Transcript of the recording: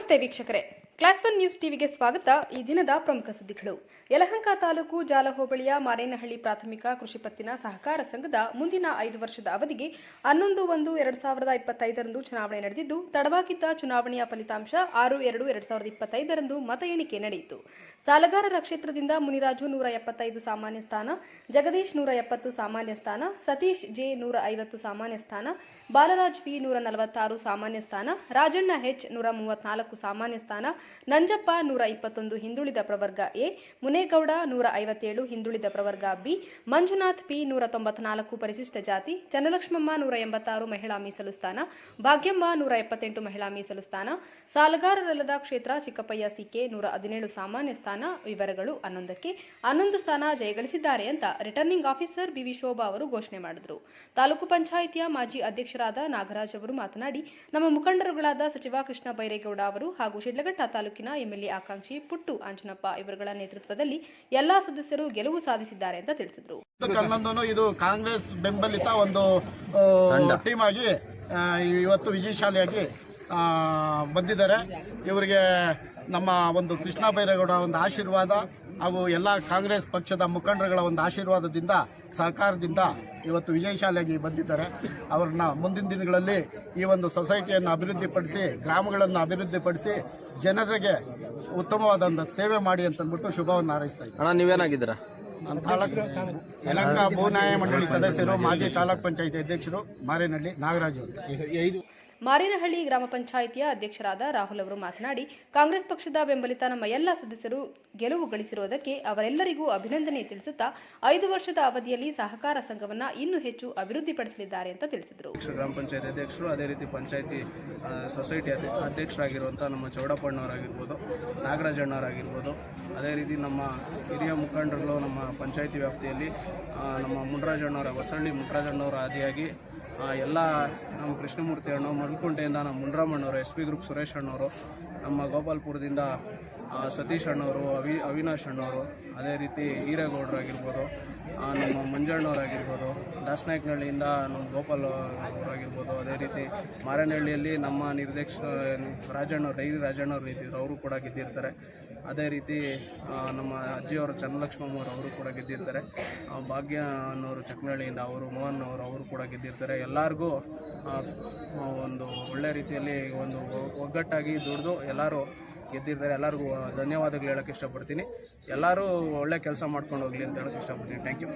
ನಮಸ್ತೆ ವೀಕ್ಷಕರೇ, class 1 news ಟಿವಿಗೆ ಸ್ವಾಗತ. ಈ ದಿನದ ಪ್ರಮುಖ ಸುದ್ದಿಗಳು. ಯಲಹಂಕ ತಾಲೂಕು ಜಾಲ ಹೋಬಳಿಯ ಮಾರೇನಹಳ್ಳಿ ಪ್ರಾಥಮಿಕ ಕೃಷಿ ಪತ್ತಿನ ಸಹಕಾರ ಸಂಘದ ಮುಂದಿನ 5 ವರ್ಷದ ಅವಧಿಗೆ 11/1/2025 ಚುನಾವಣೆ ನಡೆದಿದ್ದು, ತಡವಾಗಿದ್ದ ಚುನಾವಣೆಯ ಫಲಿತಾಂಶ 6/2/2025 ಮತ ಎಣಿಕೆ ನಡೆಯಿತು. ಸಾಲಗಾರರ ಕ್ಷೇತ್ರದಿಂದ ಮುನಿರಾಜು 175 ಸಾಮಾನ್ಯ ಸ್ಥಾನ, ಜಗದೀಶ್ 170 ಸಾಮಾನ್ಯ ಸ್ಥಾನ, ಸತೀಶ್ ಜೆ 150 ಸಾಮಾನ್ಯ ಸ್ಥಾನ, ಬಾಲರಾಜ್ ಪಿ 146 ಸಾಮಾನ್ಯ ಸ್ಥಾನ, ರಾಜಣ್ಣ ಎಚ್ 134 ಸಾಮಾನ್ಯ ಸ್ಥಾನ, ನಂಜಪ್ಪ 121 ಹಿಂದುಳಿದ ಪ್ರವರ್ಗ ಎ, ಮುನೇಗೌಡ 157 ಹಿಂದುಳಿದ ಪ್ರವರ್ಗ ಬಿ, ಮಂಜುನಾಥ್ ಪಿ 194 ಪರಿಶಿಷ್ಟ ಜಾತಿ, ಚನ್ನಲಕ್ಷ್ಮಮ್ಮ 186 ಮಹಿಳಾ ಮೀಸಲು ಸ್ಥಾನ, ಭಾಗ್ಯಮ್ಮ 178 ಮಹಿಳಾ ಮೀಸಲು ಸ್ಥಾನ, ಸಾಲಗಾರರಲ್ಲದ ಕ್ಷೇತ್ರ ಚಿಕ್ಕಪ್ಪಯ್ಯ ಸಿಕೆ 117 ಸಾಮಾನ್ಯ ಸ್ಥಾನ. ವಿವರಗಳು 11ಕ್ಕೆ 11 ಸ್ಥಾನ ಜಯಗಳಿಸಿದ್ದಾರೆ ಅಂತ ರಿಟರ್ನಿಂಗ್ ಆಫೀಸರ್ ಬಿವಿ ಶೋಭಾ ಅವರು ಘೋಷಣೆ ಮಾಡಿದರು. ತಾಲೂಕು ಪಂಚಾಯಿತಿಯ ಮಾಜಿ ಅಧ್ಯಕ್ಷರಾದ ನಾಗರಾಜ್ ಅವರು ಮಾತನಾಡಿ, ನಮ್ಮ ಮುಖಂಡರುಗಳಾದ ಸಚಿವ ಕೃಷ್ಣ ಬೈರೇಗೌಡ ಅವರು ಹಾಗೂ ಶಿಡ್ಲಘಟ್ಟ ತಾಲೂಕಿನ ಎಂಎಲ್ಎ ಆಕಾಂಕ್ಷಿ ಪುಟ್ಟು ಆಂಜನಪ್ಪ ಇವರುಗಳ ನೇತೃತ್ವದಲ್ಲಿ ಎಲ್ಲಾ ಸದಸ್ಯರು ಗೆಲುವು ಸಾಧಿಸಿದ್ದಾರೆ ಅಂತ ತಿಳಿಸಿದರು. ಇದು ಕಾಂಗ್ರೆಸ್ ಬೆಂಬಲಿತ ಒಂದು ಟೀಮ್ ಆಗಿ ಇವತ್ತು ವಿಜಯಶಾಲಿಯಾಗಿ ಬಂದಿದ್ದಾರೆ. ಇವರಿಗೆ ನಮ್ಮ ಒಂದು ಕೃಷ್ಣ ಬೈರೇಗೌಡ ಒಂದು ಆಶೀರ್ವಾದ ಹಾಗೂ ಎಲ್ಲ ಕಾಂಗ್ರೆಸ್ ಪಕ್ಷದ ಮುಖಂಡರುಗಳ ಒಂದು ಆಶೀರ್ವಾದದಿಂದ ಸಹಕಾರದಿಂದ ಇವತ್ತು ವಿಜಯಶಾಲಿಯಾಗಿ ಬಂದಿದ್ದಾರೆ. ಅವ್ರನ್ನ ಮುಂದಿನ ದಿನಗಳಲ್ಲಿ ಈ ಒಂದು ಸೊಸೈಟಿಯನ್ನು ಅಭಿವೃದ್ಧಿಪಡಿಸಿ, ಗ್ರಾಮಗಳನ್ನು ಅಭಿವೃದ್ಧಿಪಡಿಸಿ, ಜನರಿಗೆ ಉತ್ತಮವಾದ ಸೇವೆ ಮಾಡಿ ಅಂತಂದ್ಬಿಟ್ಟು ಶುಭವನ್ನು ಹಾರೈಸ್ತಾ ಇದ್ದಾರೆ. ನೀವೇನಾಗಿದ್ದೀರಾ? ಯಲಹಂಕ ಭೂನ್ಯಾಯ ಮಂಡಳಿ ಸದಸ್ಯರು, ಮಾಜಿ ತಾಲೂಕ್ ಪಂಚಾಯಿತಿ ಅಧ್ಯಕ್ಷರು, ಮಾರೇನಹಳ್ಳಿ ನಾಗರಾಜು ಅಂತ. ಮಾರೇನಹಳ್ಳಿ ಗ್ರಾಮ ಪಂಚಾಯಿತಿಯ ಅಧ್ಯಕ್ಷರಾದ ರಾಹುಲ್ ಅವರು ಮಾತನಾಡಿ, ಕಾಂಗ್ರೆಸ್ ಪಕ್ಷದ ಬೆಂಬಲಿತ ನಮ್ಮ ಎಲ್ಲ ಸದಸ್ಯರು ಗೆಲುವು ಗಳಿಸಿರುವುದಕ್ಕೆ ಅವರೆಲ್ಲರಿಗೂ ಅಭಿನಂದನೆ ತಿಳಿಸುತ್ತಾ 5 ವರ್ಷದ ಅವಧಿಯಲ್ಲಿ ಸಹಕಾರ ಸಂಘವನ್ನ ಇನ್ನೂ ಹೆಚ್ಚು ಅಭಿವೃದ್ಧಿಪಡಿಸಲಿದ್ದಾರೆ ಅಂತ ತಿಳಿಸಿದರು. ಗ್ರಾಮ ಪಂಚಾಯತಿ ಅಧ್ಯಕ್ಷರು, ಅದೇ ರೀತಿ ಪಂಚಾಯತಿ ಸೊಸೈಟಿ ಅಧ್ಯಕ್ಷರಾಗಿರುವಂಥ ನಮ್ಮ ಚೌಡಪ್ಪಣ್ಣವರಾಗಿರ್ಬೋದು, ನಾಗರಾಜಣ್ಣವರಾಗಿರ್ಬೋದು, ಅದೇ ರೀತಿ ನಮ್ಮ ಹಿರಿಯ ಮುಖಂಡರುಗಳು ನಮ್ಮ ಪಂಚಾಯತಿ ವ್ಯಾಪ್ತಿಯಲ್ಲಿ ನಮ್ಮ ಮುನ್ರಾಜಣ್ಣವರ ಹೊಸಳ್ಳಿ ಮುನ್ರಾಜಣ್ಣವರ ಆದಿಯಾಗಿ ಎಲ್ಲ ನಮ್ಮ ಕೃಷ್ಣಮೂರ್ತಿ ಅಣ್ಣ, ಮಲ್ಕುಂಟೆಯಿಂದ ನಮ್ಮ ಮುನ್ರಾಮಣ್ಣವರು, SP ಗ್ರೂಪ್ ಸುರೇಶ್ ಅಣ್ಣವರು, ನಮ್ಮ ಗೋಪಾಲ್ಪುರದಿಂದ ಸತೀಶ್ ಅಣ್ಣವರು, ಅವಿನಾಶ್ ಅಣ್ಣವರು, ಅದೇ ರೀತಿ ಈರೇಗೌಡರಾಗಿರ್ಬೋದು, ನಮ್ಮ ಮಂಜಣ್ಣವರಾಗಿರ್ಬೋದು, ದಾಸನಾಯಕನಹಳ್ಳಿಯಿಂದ ನಮ್ಮ ಗೋಪಾಲ್ ಅವರಾಗಿರ್ಬೋದು, ಅದೇ ರೀತಿ ಮಾರೇನಹಳ್ಳಿಯಲ್ಲಿ ನಮ್ಮ ರಾಜಣ್ಣವ್ರು, ಡೈರಿ ರಾಜಣ್ಣವ್ರು ಇದ್ದಿದ್ರು, ಅವರು ಕೂಡ ಗೆದ್ದಿರ್ತಾರೆ. ಅದೇ ರೀತಿ ನಮ್ಮ ಅಜ್ಜಿಯವರು ಚನ್ನಲಕ್ಷ್ಮಮ್ಮವರು ಅವರು ಕೂಡ ಗೆದ್ದಿರ್ತಾರೆ. ಭಾಗ್ಯ ಅನ್ನೋರು ಚಕ್ನಹಳ್ಳಿಯಿಂದ ಮೋಹನ್ ಅವರು ಕೂಡ ಗೆದ್ದಿರ್ತಾರೆ. ಎಲ್ಲರಿಗೂ ಒಂದು ಒಳ್ಳೆ ರೀತಿಯಲ್ಲಿ ಒಂದು ಒಗ್ಗಟ್ಟಾಗಿ ದುಡಿದು ಎಲ್ಲರೂ ಗೆದ್ದಿರ್ತಾರೆ. ಎಲ್ಲರಿಗೂ ಧನ್ಯವಾದಗಳು ಹೇಳೋಕ್ಕೆ ಇಷ್ಟಪಡ್ತೀನಿ. ಎಲ್ಲರೂ ಒಳ್ಳೆ ಕೆಲಸ ಮಾಡ್ಕೊಂಡು ಹೋಗಲಿ ಅಂತ ಹೇಳೋಕ್ಕೆ ಇಷ್ಟಪಡ್ತೀನಿ. Thank you.